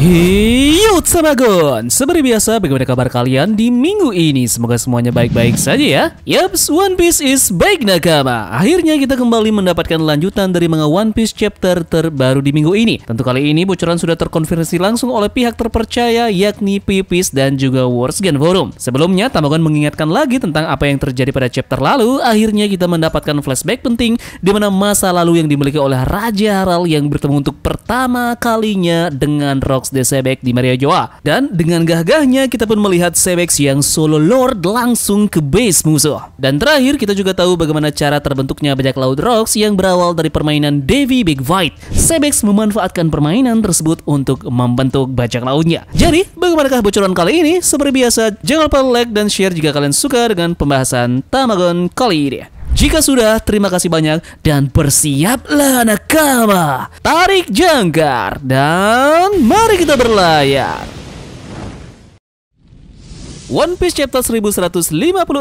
Hiyo Tsamagon, seperti biasa bagaimana kabar kalian di minggu ini? Semoga semuanya baik-baik saja ya. Yaps, One Piece is back nakama. Akhirnya kita kembali mendapatkan lanjutan dari manga One Piece chapter terbaru di minggu ini. Tentu kali ini bocoran sudah terkonfirmasi langsung oleh pihak terpercaya yakni Pipis dan juga Words Gen Forum. Sebelumnya Tamagon mengingatkan lagi tentang apa yang terjadi pada chapter lalu. Akhirnya kita mendapatkan flashback penting di mana masa lalu yang dimiliki oleh Raja Harald yang bertemu untuk pertama kalinya dengan Rox the Sebek di Maria Joa. Dan dengan gagahnya kita pun melihat Sebek yang solo lord langsung ke base musuh. Dan terakhir kita juga tahu bagaimana cara terbentuknya bajak laut Rox yang berawal dari permainan Devi Big Fight. Sebek memanfaatkan permainan tersebut untuk membentuk bajak lautnya. Jadi bagaimanakah bocoran kali ini? Seperti biasa jangan lupa like dan share jika kalian suka dengan pembahasan Tamagon kali ini. Jika sudah, terima kasih banyak dan bersiaplah nakama. Tarik jangkar dan mari kita berlayar. One Piece chapter 1156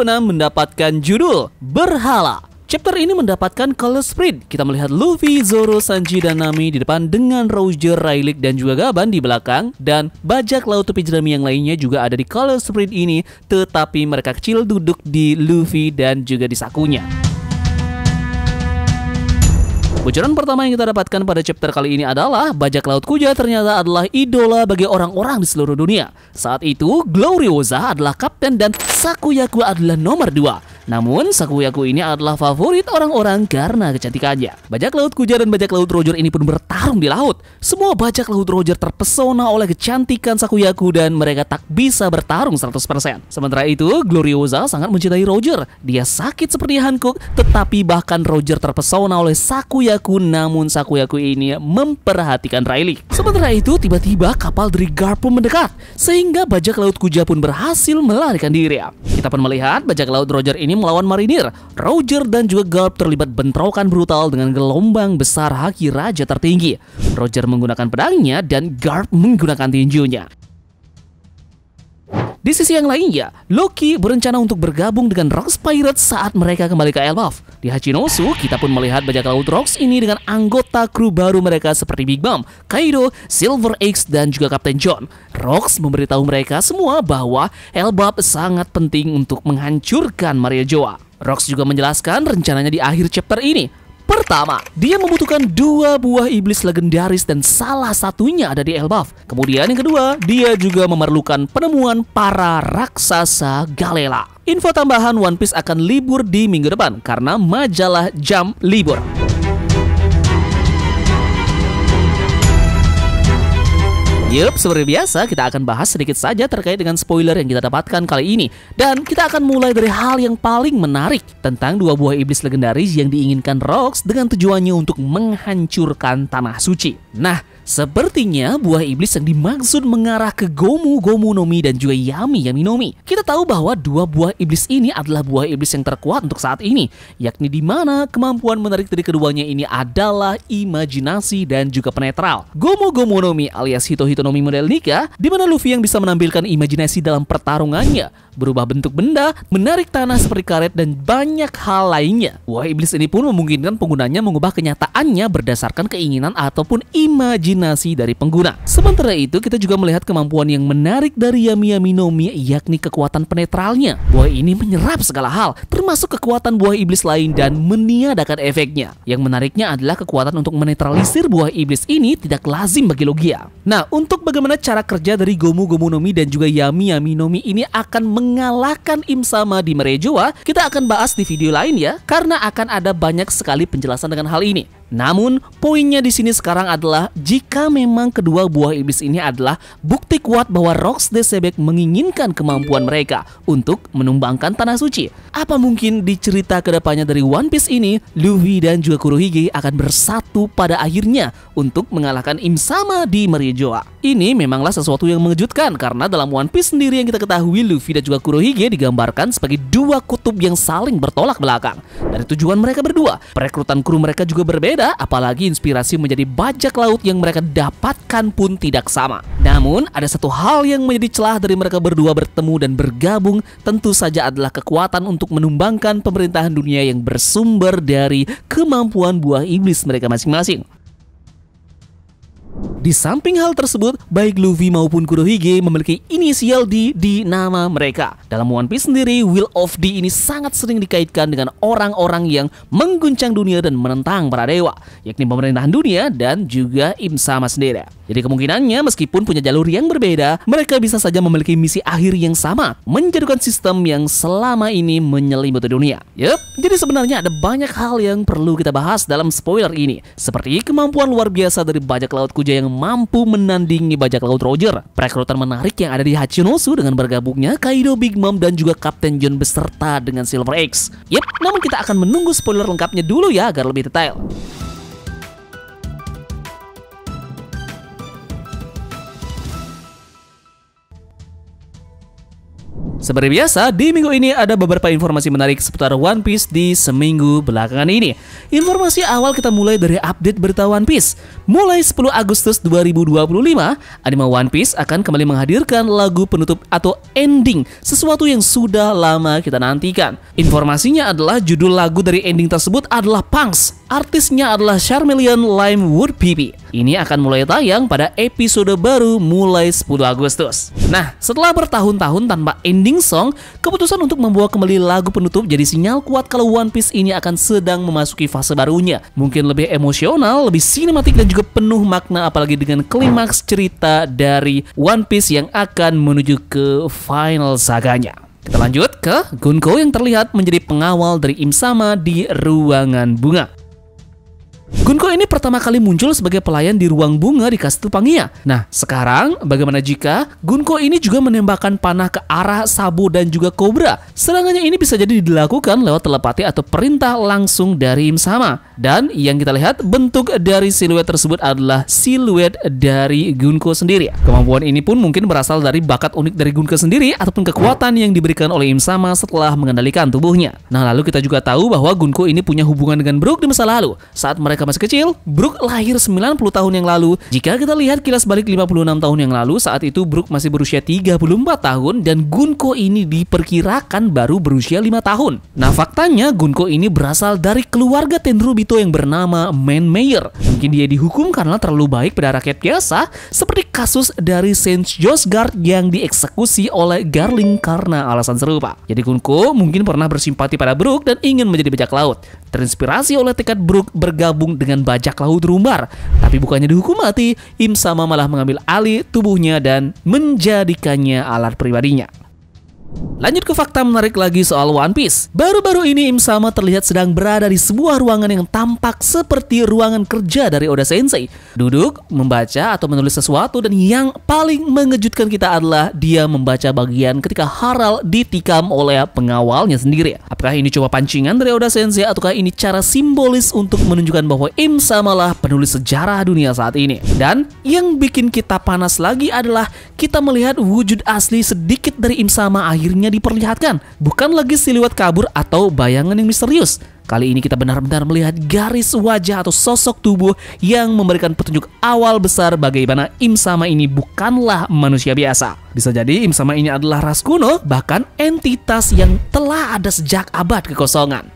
mendapatkan judul Berhala. Chapter ini mendapatkan color spread. Kita melihat Luffy, Zoro, Sanji, dan Nami di depan dengan Roger, Rayleigh, dan juga Gaban di belakang. Dan bajak laut tepi jerami yang lainnya juga ada di color spread ini. Tetapi mereka kecil duduk di Luffy dan juga di sakunya. Bocoran pertama yang kita dapatkan pada chapter kali ini adalah bajak laut Kuja ternyata adalah idola bagi orang-orang di seluruh dunia. Saat itu, Gloriosa adalah kapten dan Sakuyaku adalah nomor 2. Namun, Sakuyaku ini adalah favorit orang-orang karena kecantikannya. Bajak laut Kuja dan bajak laut Roger ini pun bertarung di laut. Semua bajak laut Roger terpesona oleh kecantikan Sakuyaku dan mereka tak bisa bertarung 100%. Sementara itu, Gloriosa sangat mencintai Roger. Dia sakit seperti Hancock, tetapi bahkan Roger terpesona oleh Sakuyaku, namun Sakuyaku ini memperhatikan Rayleigh. Sementara itu, tiba-tiba kapal dari Garp pun mendekat, sehingga bajak laut Kuja pun berhasil melarikan diri. Kita pun melihat bajak laut Roger ini melawan marinir. Roger dan juga Garp terlibat bentrokan brutal dengan gelombang besar haki raja tertinggi. Roger menggunakan pedangnya dan Garp menggunakan tinjunya. Di sisi yang lainnya, Loki berencana untuk bergabung dengan Rox Pirates saat mereka kembali ke Elbaf. Di Hachinosu, kita pun melihat bajak laut Rox ini dengan anggota kru baru mereka seperti Big Mom, Kaido, Silver Axe, dan juga Kapten John. Rox memberitahu mereka semua bahwa Elbaf sangat penting untuk menghancurkan Maria Joa. Rox juga menjelaskan rencananya di akhir chapter ini. Pertama, dia membutuhkan 2 buah iblis legendaris dan salah satunya ada di Elbaf. Kemudian yang kedua, dia juga memerlukan penemuan para raksasa Galela. Info tambahan, One Piece akan libur di minggu depan karena majalah Jump libur. Yup, seperti biasa kita akan bahas sedikit saja terkait dengan spoiler yang kita dapatkan kali ini. Dan kita akan mulai dari hal yang paling menarik tentang 2 buah iblis legendaris yang diinginkan Rox dengan tujuannya untuk menghancurkan Tanah Suci. Nah, sepertinya buah iblis yang dimaksud mengarah ke Gomu Gomu no Mi dan juga Yami Yami no Mi. Kita tahu bahwa 2 buah iblis ini adalah buah iblis yang terkuat untuk saat ini, yakni di mana kemampuan menarik dari keduanya ini adalah imajinasi dan juga penetral. Gomu Gomu no Mi alias Hito Hito no Mi model Nika, di mana Luffy yang bisa menampilkan imajinasi dalam pertarungannya, berubah bentuk benda, menarik tanah seperti karet dan banyak hal lainnya. Buah iblis ini pun memungkinkan penggunanya mengubah kenyataannya berdasarkan keinginan ataupun imajinasi dari pengguna. Sementara itu kita juga melihat kemampuan yang menarik dari Yami Yami no Mi, yakni kekuatan penetralnya. Buah ini menyerap segala hal, termasuk kekuatan buah iblis lain dan meniadakan efeknya. Yang menariknya adalah kekuatan untuk menetralisir buah iblis ini tidak lazim bagi Logia. Nah, untuk bagaimana cara kerja dari Gomu Gomu no Mi dan juga Yami Yami no Mi ini akan mengalahkan Im Sama di Maria Joa, kita akan bahas di video lain ya, karena akan ada banyak sekali penjelasan dengan hal ini. Namun, poinnya di sini sekarang adalah jika memang kedua buah iblis ini adalah bukti kuat bahwa Rox the Sebek menginginkan kemampuan mereka untuk menumbangkan Tanah Suci. Apa mungkin di cerita kedepannya dari One Piece ini, Luffy dan juga Kurohige akan bersatu pada akhirnya untuk mengalahkan Im Sama di Maria Joa? Ini memanglah sesuatu yang mengejutkan karena dalam One Piece sendiri yang kita ketahui, Luffy dan juga Kurohige digambarkan sebagai 2 kutub yang saling bertolak belakang. Dari tujuan mereka berdua, perekrutan kru mereka juga berbeda. Apalagi inspirasi menjadi bajak laut yang mereka dapatkan pun tidak sama. Namun ada satu hal yang menjadi celah dari mereka berdua bertemu dan bergabung, tentu saja adalah kekuatan untuk menumbangkan pemerintahan dunia yang bersumber dari kemampuan buah iblis mereka masing-masing. Di samping hal tersebut, baik Luffy maupun Kurohige memiliki inisial D di nama mereka. Dalam One Piece sendiri, Will of D ini sangat sering dikaitkan dengan orang-orang yang mengguncang dunia dan menentang para dewa, yakni pemerintahan dunia dan juga Im Sama sendiri. Jadi kemungkinannya meskipun punya jalur yang berbeda, mereka bisa saja memiliki misi akhir yang sama, menjadikan sistem yang selama ini menyelimuti dunia. Jadi sebenarnya ada banyak hal yang perlu kita bahas dalam spoiler ini, seperti kemampuan luar biasa dari bajak laut Kuja yang mampu menandingi bajak laut Roger, perekrutan menarik yang ada di Hachinosu dengan bergabungnya Kaido, Big Mom, dan juga Kapten John beserta dengan Silver Axe. Namun kita akan menunggu spoiler lengkapnya dulu ya agar lebih detail. Seperti biasa, di minggu ini ada beberapa informasi menarik seputar One Piece di seminggu belakangan ini. Informasi awal kita mulai dari update berita One Piece. Mulai 10 Agustus 2025, anime One Piece akan kembali menghadirkan lagu penutup atau ending, sesuatu yang sudah lama kita nantikan. Informasinya adalah judul lagu dari ending tersebut adalah Punks. Artisnya adalah Charmeleon Limewood Pipi. Ini akan mulai tayang pada episode baru mulai 10 Agustus. Nah, setelah bertahun-tahun tanpa ending song, keputusan untuk membawa kembali lagu penutup jadi sinyal kuat kalau One Piece ini akan sedang memasuki fase barunya. Mungkin lebih emosional, lebih sinematik dan juga penuh makna, apalagi dengan klimaks cerita dari One Piece yang akan menuju ke final saganya. Kita lanjut ke Gunko yang terlihat menjadi pengawal dari Im Sama di ruangan bunga. Gunko ini pertama kali muncul sebagai pelayan di ruang bunga di Kastil Pangia. Nah, sekarang bagaimana jika Gunko ini juga menembakkan panah ke arah Sabo dan juga Cobra? Serangannya ini bisa jadi dilakukan lewat telepati atau perintah langsung dari Im Sama. Dan yang kita lihat, bentuk dari siluet tersebut adalah siluet dari Gunko sendiri. Kemampuan ini pun mungkin berasal dari bakat unik dari Gunko sendiri ataupun kekuatan yang diberikan oleh Im Sama setelah mengendalikan tubuhnya. Nah, lalu kita juga tahu bahwa Gunko ini punya hubungan dengan Brook di masa lalu. Saat mereka masih kecil, Brook lahir 90 tahun yang lalu. Jika kita lihat kilas balik 56 tahun yang lalu, saat itu Brook masih berusia 34 tahun dan Gunko ini diperkirakan baru berusia 5 tahun. Nah, faktanya Gunko ini berasal dari keluarga Tenryubito yang bernama Man Mayer. Mungkin dia dihukum karena terlalu baik pada rakyat biasa, seperti kasus dari Saint Josgard yang dieksekusi oleh Garling karena alasan serupa. Jadi Gunko mungkin pernah bersimpati pada Brook dan ingin menjadi bajak laut. Terinspirasi oleh tekad Brook bergabung dengan bajak laut rumbar. Tapi bukannya dihukum mati, Im Sama malah mengambil alih tubuhnya dan menjadikannya alat pribadinya. Lanjut ke fakta menarik lagi soal One Piece. Baru-baru ini Im Sama terlihat sedang berada di sebuah ruangan yang tampak seperti ruangan kerja dari Oda Sensei. Duduk, membaca atau menulis sesuatu, dan yang paling mengejutkan kita adalah dia membaca bagian ketika Harald ditikam oleh pengawalnya sendiri. Apakah ini cuma pancingan dari Oda Sensei ataukah ini cara simbolis untuk menunjukkan bahwa Im Sama lah penulis sejarah dunia saat ini? Dan yang bikin kita panas lagi adalah kita melihat wujud asli sedikit dari Im Sama akhirnya diperlihatkan, bukan lagi siluet kabur atau bayangan yang misterius. Kali ini kita benar-benar melihat garis wajah atau sosok tubuh yang memberikan petunjuk awal besar bagaimana Im Sama ini bukanlah manusia biasa. Bisa jadi Im Sama ini adalah ras kuno, bahkan entitas yang telah ada sejak abad kekosongan.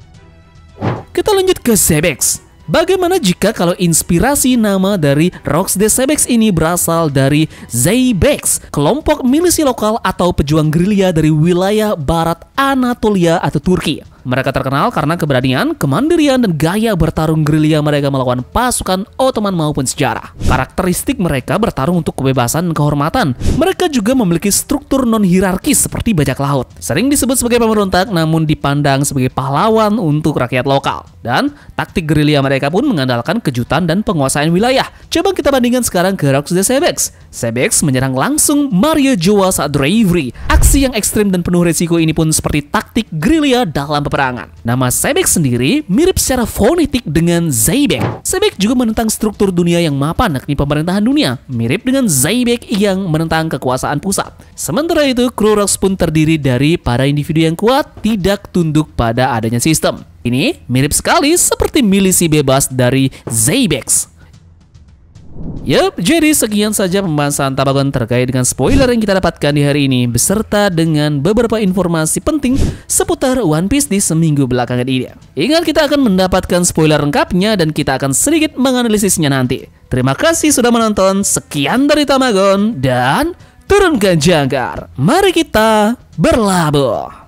Kita lanjut ke Zebex. Bagaimana jika kalau inspirasi nama dari Rocks de Zebex ini berasal dari Zeybex, kelompok milisi lokal atau pejuang gerilya dari wilayah barat Anatolia atau Turki. Mereka terkenal karena keberanian, kemandirian, dan gaya bertarung gerilya mereka melawan pasukan Ottoman maupun sejarah. Karakteristik mereka bertarung untuk kebebasan dan kehormatan. Mereka juga memiliki struktur non-hierarkis seperti bajak laut. Sering disebut sebagai pemberontak namun dipandang sebagai pahlawan untuk rakyat lokal. Dan taktik gerilya mereka pun mengandalkan kejutan dan penguasaan wilayah. Coba kita bandingkan sekarang ke Rocks de Zebex. Zebex menyerang langsung Mario Joa saat Bravery. Aksi yang ekstrim dan penuh resiko ini pun seperti taktik gerilya dalam peperangan. Nama Zebex sendiri mirip secara fonetik dengan Zeybek. Zeybek juga menentang struktur dunia yang mapan, yakni pemerintahan dunia, mirip dengan Zeybek yang menentang kekuasaan pusat. Sementara itu, kru Rocks pun terdiri dari para individu yang kuat, tidak tunduk pada adanya sistem. Ini mirip sekali seperti milisi bebas dari Zeybex. Yup, jadi sekian saja pembahasan Tabagon terkait dengan spoiler yang kita dapatkan di hari ini, beserta dengan beberapa informasi penting seputar One Piece di seminggu belakangan ini. Ingat, kita akan mendapatkan spoiler lengkapnya dan kita akan sedikit menganalisisnya nanti. Terima kasih sudah menonton. Sekian dari Tamagon dan turunkan jangkar. Mari kita berlabuh.